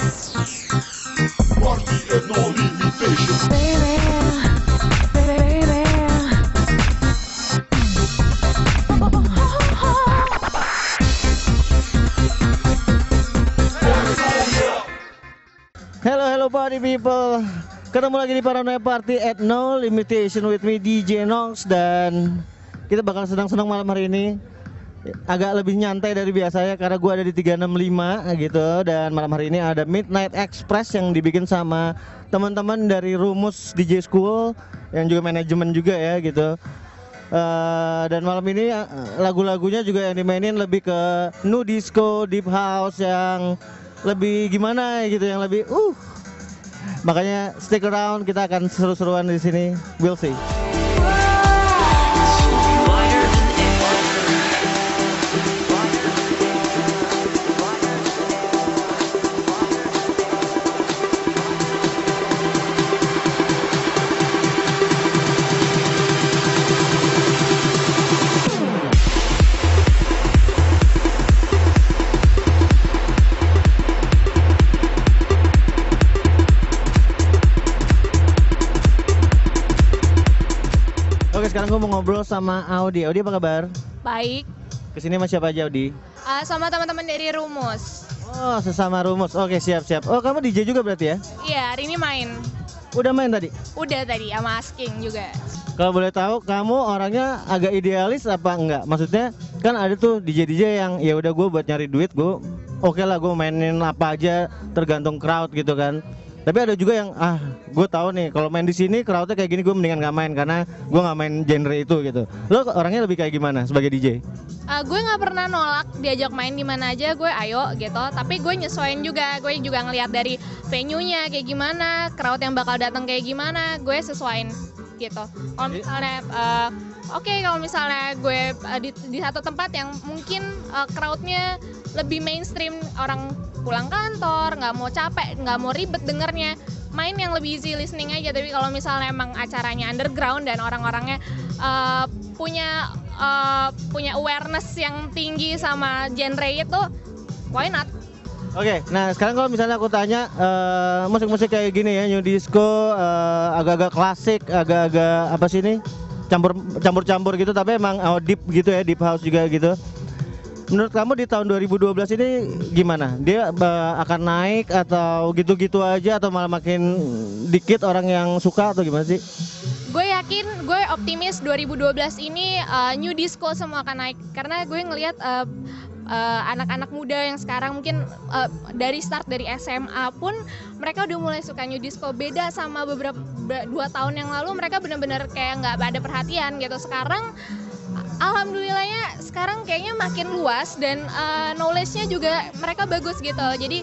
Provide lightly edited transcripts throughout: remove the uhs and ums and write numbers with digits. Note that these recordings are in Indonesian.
Party at no limitation. Hello party people. Ketemu lagi di Paranoia Party at No Limitation with me DJ Nongs. Dan kita bakal senang-senang malam hari ini. Agak lebih nyantai dari biasanya karena gue ada di 365 gitu. Dan malam hari ini ada Midnight Express yang dibikin sama teman-teman dari Rumus DJ School, yang juga manajemen juga ya gitu. Dan malam ini lagu-lagunya juga yang dimainin lebih ke nu disco, deep house, yang lebih gimana gitu, yang lebih makanya stick around, kita akan seru-seruan di sini. We'll see. Oke, sekarang gue mau ngobrol sama Audi. Audi, apa kabar? Baik, Kesini sama siapa aja, Audi? sama teman-teman dari Rumus. Oh, sesama Rumus. Oke, siap-siap. Oh, kamu DJ juga berarti ya? Iya, hari ini main. Udah main tadi? Udah tadi sama Asking juga. Kalau boleh tahu, kamu orangnya agak idealis apa enggak? Maksudnya kan ada tuh DJ yang ya udah gue buat nyari duit, gue oke lah gue mainin apa aja tergantung crowd gitu kan. Tapi ada juga yang gue tahu nih kalau main di sini crowdnya kayak gini, gue mendingan nggak main karena gue nggak main genre itu gitu. Lo orangnya lebih kayak gimana sebagai DJ? Gue nggak pernah nolak diajak main di mana aja, gue ayo gitu. Tapi gue nyesuaiin juga, gue juga ngelihat dari venue-nya kayak gimana, crowd yang bakal datang kayak gimana, gue sesuaiin gitu. Kalau misalnya kalau misalnya gue di satu tempat yang mungkin crowd-nya lebih mainstream, orang pulang kantor, nggak mau capek, nggak mau ribet dengernya, main yang lebih easy listening aja. Tapi kalau misalnya emang acaranya underground dan orang-orangnya punya awareness yang tinggi sama genre itu, why not? Oke, nah sekarang kalau misalnya aku tanya musik-musik kayak gini ya, new disco, agak-agak klasik, agak-agak apa sih ini, campur-campur gitu, tapi emang deep gitu ya, deep house juga gitu. Menurut kamu di tahun 2012 ini gimana? Dia akan naik atau gitu-gitu aja, atau malah makin dikit orang yang suka, atau gimana sih? Gue yakin, gue optimis 2012 ini new disco semua akan naik. Karena gue ngelihat anak-anak muda yang sekarang mungkin dari SMA pun mereka udah mulai suka new disco. Beda sama beberapa 2 tahun yang lalu, mereka benar-benar kayak nggak ada perhatian gitu. Sekarang alhamdulillahnya sekarang kayaknya makin luas dan knowledge-nya juga mereka bagus gitu. Jadi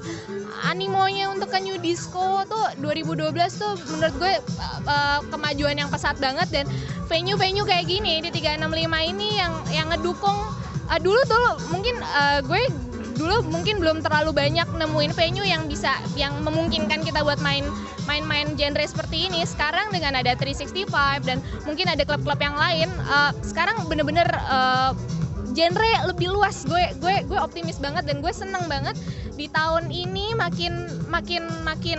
animonya untuk ke new disco tuh 2012 tuh menurut gue kemajuan yang pesat banget. Dan venue-venue kayak gini di 365 ini yang ngedukung. Dulu mungkin gue mungkin belum terlalu banyak nemuin venue yang memungkinkan kita buat main genre seperti ini. Sekarang dengan ada 365 dan mungkin ada klub-klub yang lain, sekarang bener-bener genre lebih luas. Gue optimis banget dan gue seneng banget di tahun ini makin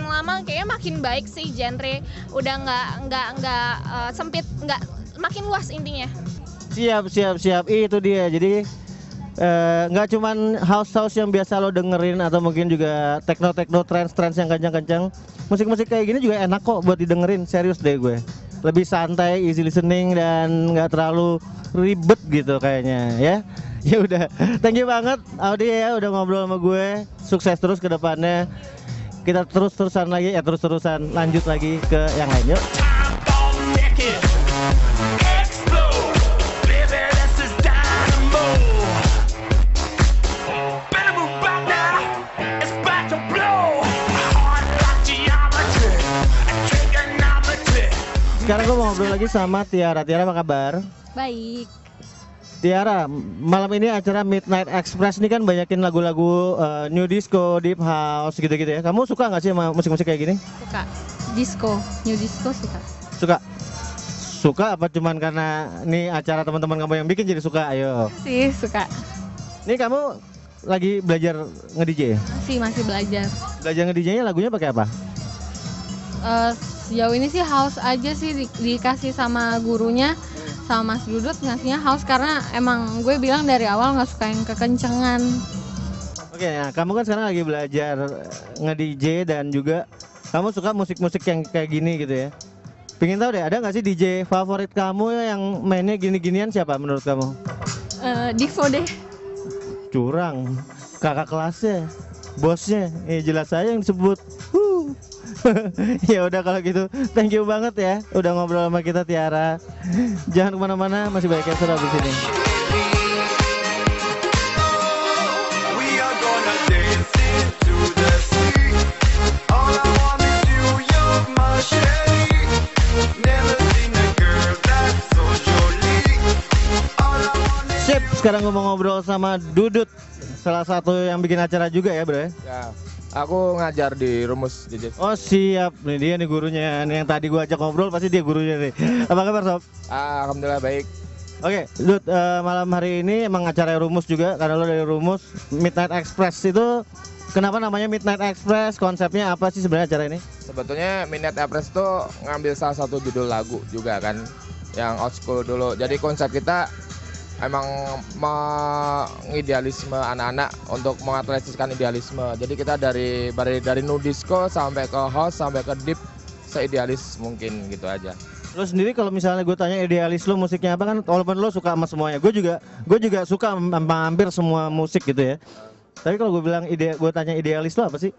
lama kayaknya makin baik sih genre. Udah nggak sempit, nggak, makin luas intinya. Siap. Itu dia. Jadi nggak cuman house yang biasa lo dengerin, atau mungkin juga techno trance yang kencang-kencang. Musik kayak gini juga enak kok buat didengerin, serius deh gue. Lebih santai, easy listening, dan nggak terlalu ribet gitu kayaknya ya. Ya udah, thank you banget Audi ya udah ngobrol sama gue. Sukses terus ke depannya. Kita terus-terusan lanjut lagi ke yang lain, yuk. Sekarang gue mau ngobrol lagi sama Tiara. Tiara, apa kabar? Baik. Tiara, malam ini acara Midnight Express ini kan banyakin lagu-lagu new disco, deep house gitu-gitu ya. Kamu suka nggak sih sama musik-musik kayak gini? Suka. Disco, new disco suka. Suka apa cuman karena ini acara teman-teman kamu yang bikin jadi suka? Ayo. Sih, suka. Ini kamu lagi belajar nge-DJ? Masih belajar. Belajar nge-DJ-nya lagunya pakai apa? Sejauh ini sih house aja sih dikasih sama gurunya, sama Mas Dudut ngasihnya house karena emang gue bilang dari awal nggak suka yang kekencengan. Oke, nah kamu kan sekarang lagi belajar nge-DJ dan juga kamu suka musik-musik yang kayak gini gitu ya. Pengen tahu deh, ada nggak sih DJ favorit kamu yang mainnya gini-ginian siapa menurut kamu? Divo deh. Curang, kakak kelasnya, bosnya, jelas saya yang disebut. Ya udah kalau gitu, thank you banget ya, udah ngobrol sama kita Tiara. Jangan kemana-mana, masih banyak yang seru di sini. We are gonna dance into the sea. All I want is you, you're my shade. Never seen a girl that's so jolly. All I want is Sip, sekarang gue mau ngobrol sama Dudut, salah satu yang bikin acara juga ya bro. Ya, aku ngajar di Rumus DJ. Oh siap, nih dia nih gurunya, nih yang tadi gue ajak ngobrol pasti dia gurunya nih. Apa kabar Sob? Alhamdulillah baik. Oke, Dut, malam hari ini emang acara Rumus juga, karena lo dari Rumus. Midnight Express itu, kenapa namanya Midnight Express, konsepnya apa sih sebenarnya acara ini? Sebetulnya Midnight Express tuh ngambil salah satu judul lagu juga kan, yang old school dulu. Jadi konsep kita emang mengidealisme anak-anak untuk mengatletiskan idealisme. Jadi kita dari nu disco sampai ke house sampai ke deep, seidealis mungkin gitu aja. Lo sendiri kalau misalnya gue tanya idealis lo musiknya apa kan, walaupun lo suka sama semuanya, gue juga suka hampir semua musik gitu ya. Tapi kalau gue bilang gue tanya idealis lo apa sih?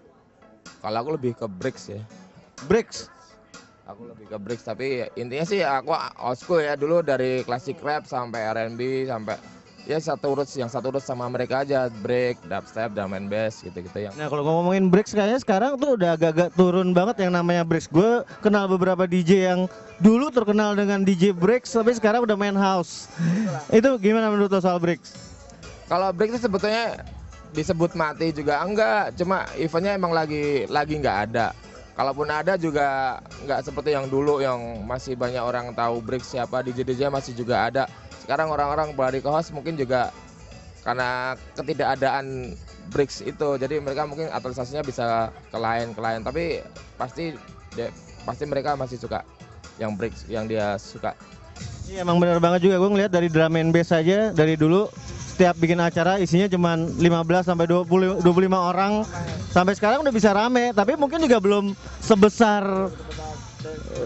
Kalau aku lebih ke breaks ya. Breaks. Aku lebih ke breaks, tapi intinya sih aku old school ya, dulu dari classic rap sampai R&B sampai ya satu urut sama mereka aja, break, dubstep, drum and bass gitu-gitu yang. Nah kalau ngomongin breaks kayaknya sekarang tuh udah agak-agak turun banget yang namanya breaks. Gue kenal beberapa DJ yang dulu terkenal dengan DJ breaks tapi sekarang udah main house. Itu gimana menurut lo soal breaks? Kalau break itu sebetulnya disebut mati juga enggak, cuma eventnya emang lagi nggak ada. Kalaupun ada juga nggak seperti yang dulu yang masih banyak orang tahu break siapa, DJ masih juga ada. Sekarang orang-orang berlari ke house mungkin juga karena ketidakadaan breaks itu. Jadi mereka mungkin aktualisasinya bisa ke lain. Tapi pasti mereka masih suka yang breaks yang dia suka. Iya emang bener banget juga, gue ngeliat dari drum and bass aja dari dulu setiap bikin acara isinya cuma 15 sampai 25 orang. Sampai sekarang udah bisa rame, tapi mungkin juga belum sebesar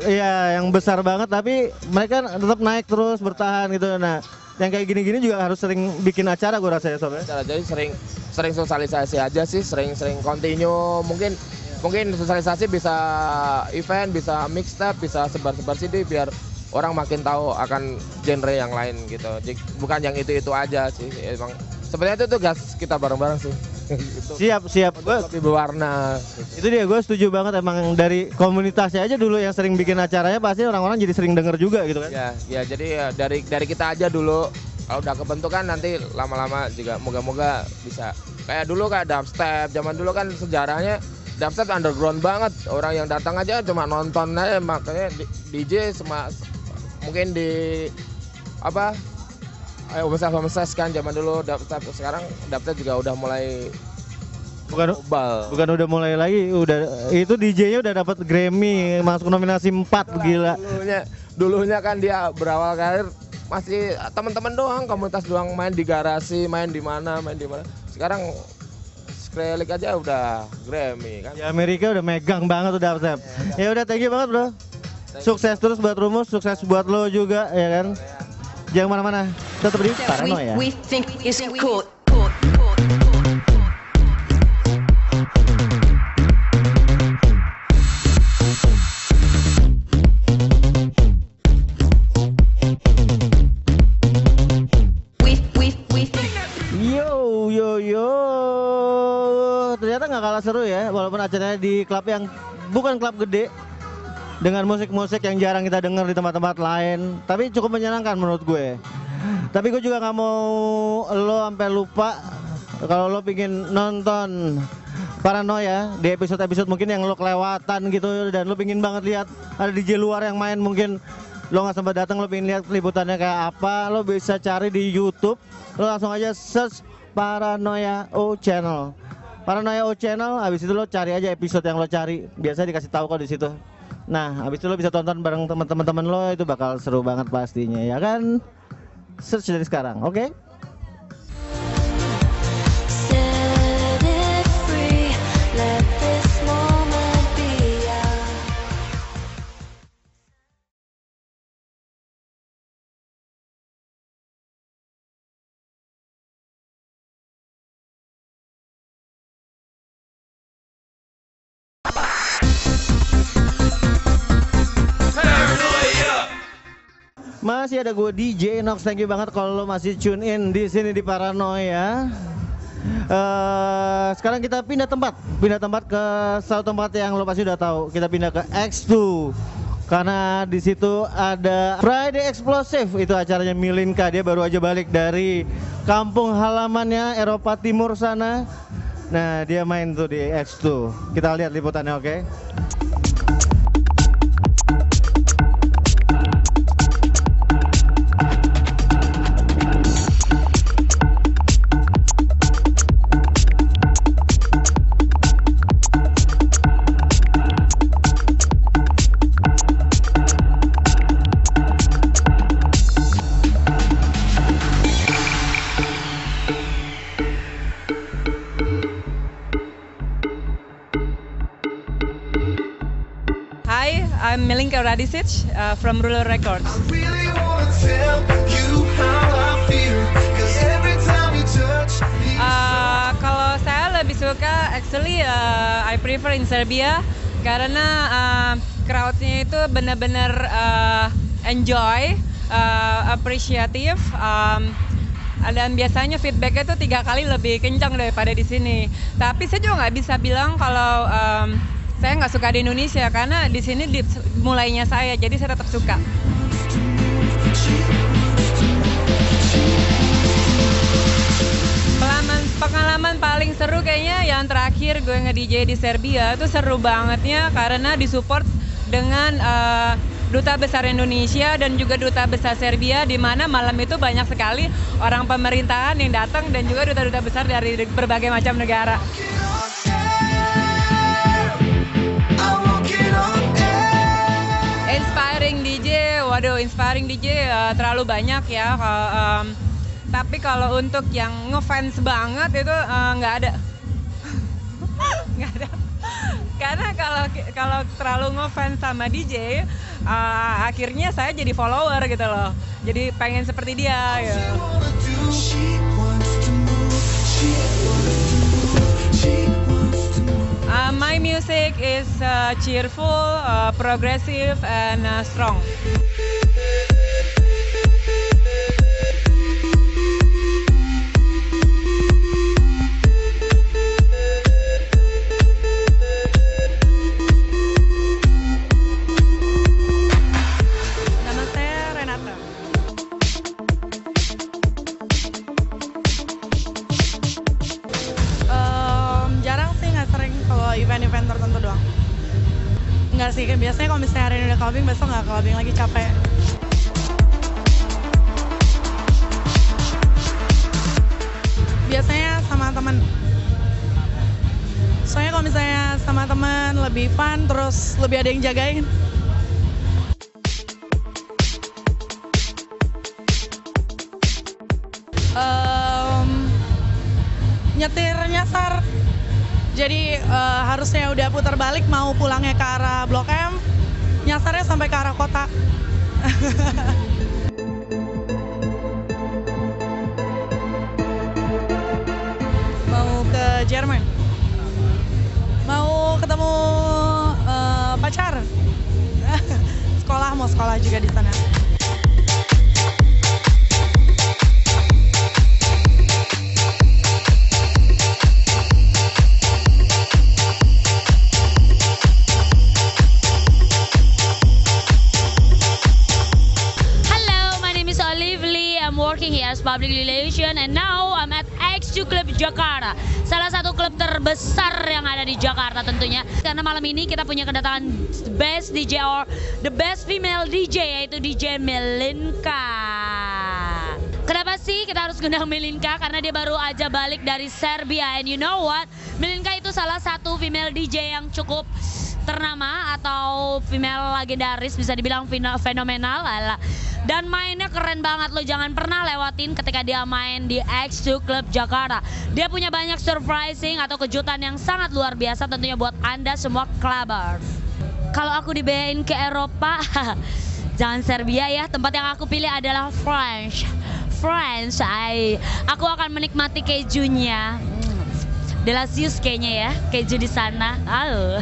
ya yang besar banget, tapi mereka tetap naik terus bertahan gitu. Nah, yang kayak gini-gini juga harus sering bikin acara gue rasa ya Sob ya. Jadi sering sosialisasi aja sih, sering continue. Mungkin sosialisasi bisa event, bisa mixtape, bisa sebar-sebar CD biar orang makin tahu akan genre yang lain gitu. Bukan yang itu aja sih. Emang sebenarnya itu gas kita bareng-bareng sih. Gitu. Siap. Gue lebih berwarna. Itu dia, gue setuju banget emang dari komunitasnya aja dulu yang sering bikin acaranya pasti orang-orang jadi sering denger juga gitu kan. Ya jadi ya dari kita aja dulu. Kalau udah kebentuk kan nanti lama-lama juga moga-moga bisa. Kayak dulu kayak dubstep, zaman dulu kan sejarahnya dubstep underground banget. Orang yang datang aja cuma nonton aja, makanya DJ mungkin di apa Omes kan zaman dulu dubstep. Sekarang dubstep juga udah mulai bukan udah mulai lagi, udah itu DJ-nya udah dapat Grammy, masuk nominasi 4 gila. Dulunya kan dia berawal karir masih teman-teman doang, komunitas doang, main di garasi, main di mana. Sekarang Skrillex aja udah Grammy kan. Di Amerika udah megang banget udah dubstep. Ya udah, thank you banget bro. Sukses terus buat Rumus, sukses buat lo juga ya kan. Jangan mana-mana, tetap di Paranoia. We think is cool. Yo, ternyata nggak kalah seru ya, walaupun acaranya di klub yang bukan klub gede, dengan musik-musik yang jarang kita dengar di tempat-tempat lain, tapi cukup menyenangkan menurut gue. Tapi gue juga nggak mau lo sampai lupa kalau lo pingin nonton Paranoia di episode-episode mungkin yang lo kelewatan gitu, dan lo pingin banget lihat ada DJ luar yang main, mungkin lo nggak sempat datang, lo pingin lihat liputannya kayak apa, lo bisa cari di YouTube. Lo langsung aja search Paranoia O Channel. Paranoia O Channel, habis itu lo cari aja episode yang lo cari. Biasa dikasih tahu kok di situ. Nah, habis itu lo bisa tonton bareng teman-teman lo, itu bakal seru banget pastinya, ya kan? Search dari sekarang, oke? Set it free, let this moment be ours. Masih ada gue DJ Nox, thank you banget kalau lo masih tune in di sini di Paranoia. Sekarang kita pindah tempat ke satu tempat yang lo pasti udah tahu. Kita pindah ke X2 karena di situ ada Friday Explosive, itu acaranya Milinka. Dia baru aja balik dari kampung halamannya Eropa Timur sana. Nah, dia main tuh di X2. Kita lihat liputannya, oke? Hi, I'm Milinka Radicic from Ruler Records. Really wanna tell you how I feel, 'cause every time you touch me. Kalau saya lebih suka, actually I prefer in Serbia karena crowd-nya itu benar-benar enjoy, appreciative, dan biasanya feedback-nya itu 3 kali lebih kencang daripada di sini. Tapi saya juga nggak bisa bilang kalau saya nggak suka di Indonesia karena di sini mulainya saya, jadi saya tetap suka. Pengalaman paling seru kayaknya yang terakhir gue nge-DJ di Serbia itu seru bangetnya karena disupport dengan Duta Besar Indonesia dan juga Duta Besar Serbia, di mana malam itu banyak sekali orang pemerintahan yang datang dan juga duta-duta besar dari berbagai macam negara. Inspiring DJ, waduh inspiring DJ terlalu banyak ya. Tapi kalau untuk yang ngefans banget itu nggak ada. Nggak ada. Karena kalau terlalu ngefans sama DJ, akhirnya saya jadi follower gitu loh. Jadi pengen seperti dia. Ya. My music is cheerful, progressive, and strong. Nama saya Renata. Jarang sih, nggak sering kalau event-event tertentu doang. Nggak sih, biasanya kalau misalnya hari ini udah clubbing, besok nggak clubbing lagi, capek. Biasanya sama teman. Soalnya kalau misalnya sama teman lebih fun, terus lebih ada yang jagain. Nyetir nyasar. Jadi harusnya udah putar balik mau pulangnya ke arah Blok M, nyasarnya sampai ke arah kota. Mau ke Jerman. Mau ketemu pacar. Mau sekolah juga di sana. Working here as public relation and now I'm at X2 Club Jakarta, salah satu klub terbesar yang ada di Jakarta tentunya, karena malam ini kita punya kedatangan the best DJ or the best female DJ, yaitu DJ Milinka. Kenapa sih kita harus gendang Milinka? Karena dia baru aja balik dari Serbia. And you know what? Milinka itu salah satu female DJ yang cukup ternama atau female legendaris, bisa dibilang fenomenal. Dan mainnya keren banget, lo jangan pernah lewatin ketika dia main di X2 Club Jakarta. Dia punya banyak surprising atau kejutan yang sangat luar biasa tentunya buat Anda semua clubbers. Kalau aku dibayain ke Eropa, jangan Serbia ya, tempat yang aku pilih adalah France. Aku akan menikmati kejunya. Delicious kayaknya ya, keju di sana. Halo.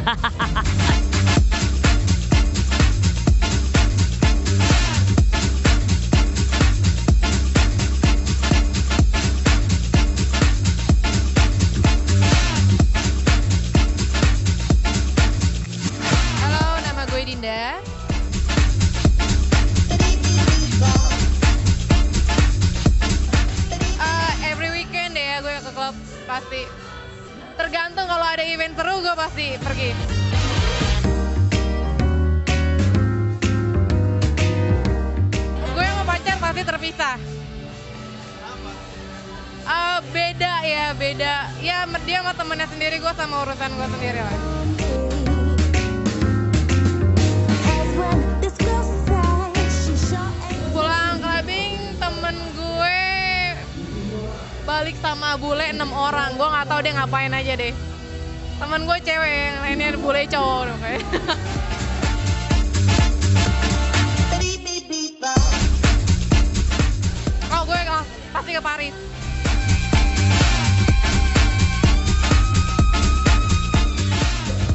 Halo, nama gue Dinda. Every weekend deh ya gue ke klub pasti. Tergantung kalau ada event seru gue pasti pergi. Gue sama pacar pasti terpisah. Beda ya, beda. Ya dia sama temennya sendiri, gue sama urusan gue sendiri lah. Pulang clubbing temen gue balik sama bule 6 orang. Gue nggak tahu dia ngapain aja deh. Temen gue cewek, yang lainnya bule cowok kayak. Oh gue pasti ke Paris.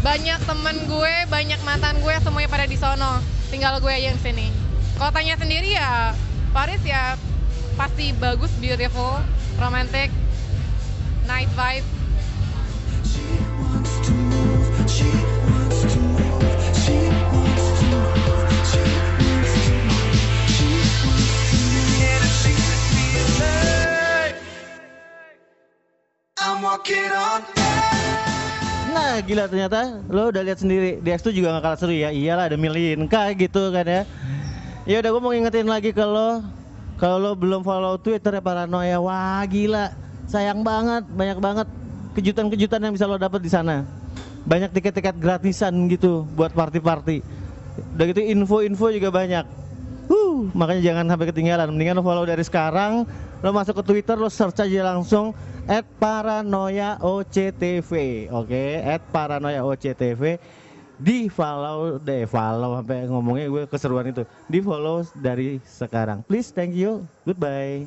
Banyak temen gue, banyak mantan gue semuanya pada di sono. Tinggal gue aja yang sini. Kalau tanya sendiri ya Paris ya pasti bagus, beautiful, romantic, night vibe. Nah gila ternyata lo udah lihat sendiri di X2 juga gak kalah seru ya. Iyalah ada Milinka gitu kan ya. Ya udah gue mau ngingetin lagi kalau lo belum follow Twitter ya Paranoia. Wah gila, sayang banget, banyak banget kejutan-kejutan yang bisa lo dapet di sana. Banyak tiket-tiket gratisan gitu buat party-party. Udah gitu info-info juga banyak. Makanya jangan sampai ketinggalan. Mendingan lo follow dari sekarang. Lo masuk ke Twitter, lo search aja langsung @paranoiaoctv. Oke, @paranoiaoctv. Di follow sampai ngomongnya gue keseruan itu. Di follow dari sekarang. Please, thank you. Goodbye.